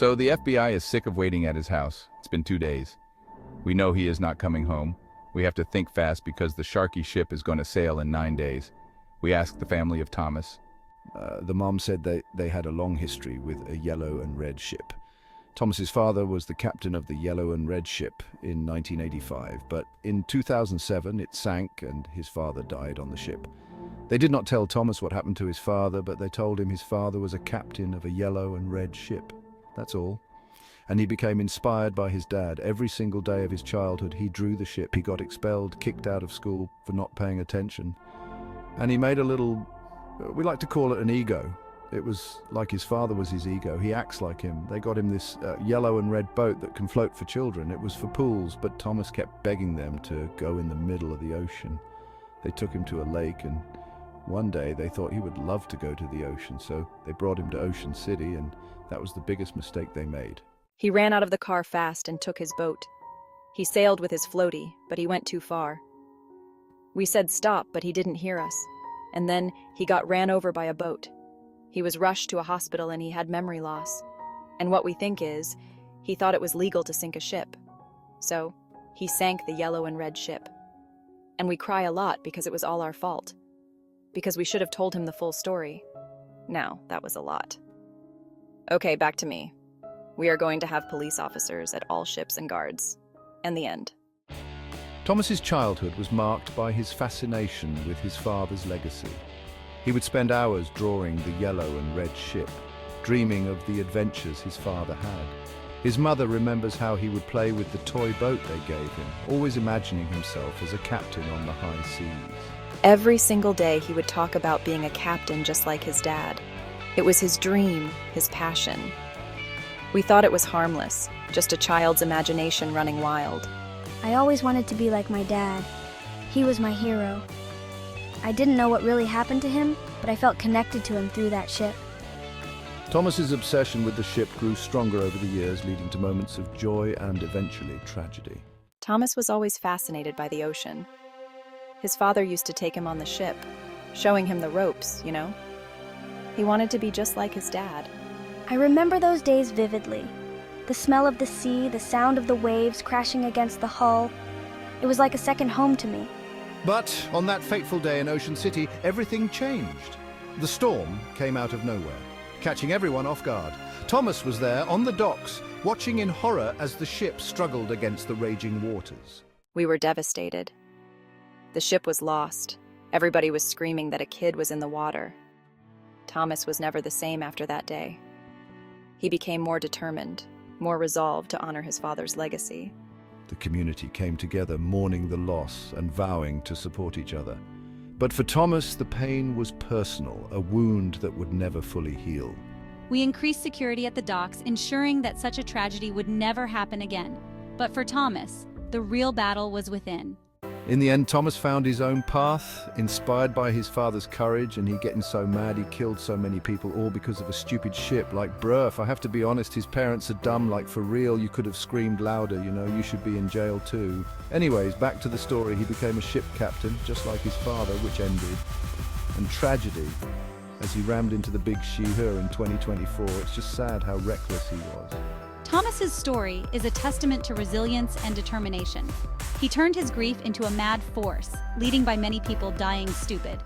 So the FBI is sick of waiting at his house. It's been 2 days. We know he is not coming home. We have to think fast because the Sharky ship is going to sail in 9 days. We asked the family of Thomas. The mom said they had a long history with a yellow and red ship. Thomas's father was the captain of the yellow and red ship in 1985, but in 2007 it sank and his father died on the ship. They did not tell Thomas what happened to his father, but they told him his father was a captain of a yellow and red ship. That's all. And he became inspired by his dad. Every single day of his childhood, he drew the ship. He got expelled, kicked out of school for not paying attention. And he made a little, we like to call it an ego. It was like his father was his ego. He acts like him. They got him this yellow and red boat that can float for children. It was for pools, but Thomas kept begging them to go in the middle of the ocean. They took him to a lake, and one day they thought he would love to go to the ocean, so they brought him to Ocean City, and that was the biggest mistake they made. He ran out of the car fast and took his boat. He sailed with his floaty, but he went too far. We said stop, but he didn't hear us. And then he got ran over by a boat. He was rushed to a hospital and he had memory loss. And what we think is, he thought it was legal to sink a ship. So, he sank the yellow and red ship. And we cry a lot because it was all our fault. Because we should have told him the full story. Now, that was a lot. Okay, back to me. We are going to have police officers at all ships and guards. And the end. Thomas's childhood was marked by his fascination with his father's legacy. He would spend hours drawing the yellow and red ship, dreaming of the adventures his father had. His mother remembers how he would play with the toy boat they gave him, always imagining himself as a captain on the high seas. Every single day he would talk about being a captain just like his dad. It was his dream, his passion. We thought it was harmless, just a child's imagination running wild. I always wanted to be like my dad. He was my hero. I didn't know what really happened to him, but I felt connected to him through that ship. Thomas's obsession with the ship grew stronger over the years, leading to moments of joy and eventually tragedy. Thomas was always fascinated by the ocean. His father used to take him on the ship, showing him the ropes, you know? He wanted to be just like his dad. I remember those days vividly. The smell of the sea, the sound of the waves crashing against the hull. It was like a second home to me. But on that fateful day in Ocean City, everything changed. The storm came out of nowhere, catching everyone off guard. Thomas was there on the docks, watching in horror as the ship struggled against the raging waters. We were devastated. The ship was lost. Everybody was screaming that a kid was in the water. Thomas was never the same after that day. He became more determined, more resolved to honor his father's legacy. The community came together, mourning the loss and vowing to support each other. But for Thomas, the pain was personal, a wound that would never fully heal. We increased security at the docks, ensuring that such a tragedy would never happen again. But for Thomas, the real battle was within. In the end, Thomas found his own path, inspired by his father's courage, and he getting so mad he killed so many people, all because of a stupid ship. Like, bruh, if I have to be honest, his parents are dumb, like for real, you could have screamed louder, you know, you should be in jail too. Anyways, back to the story, he became a ship captain, just like his father, which ended. And tragedy, as he rammed into the big Shihe in 2024, it's just sad how reckless he was. Thomas's story is a testament to resilience and determination. He turned his grief into a mad force, leading by many people dying stupid.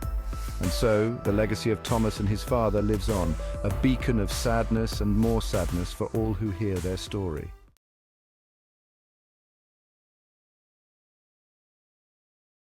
And so, the legacy of Thomas and his father lives on, a beacon of sadness and more sadness for all who hear their story.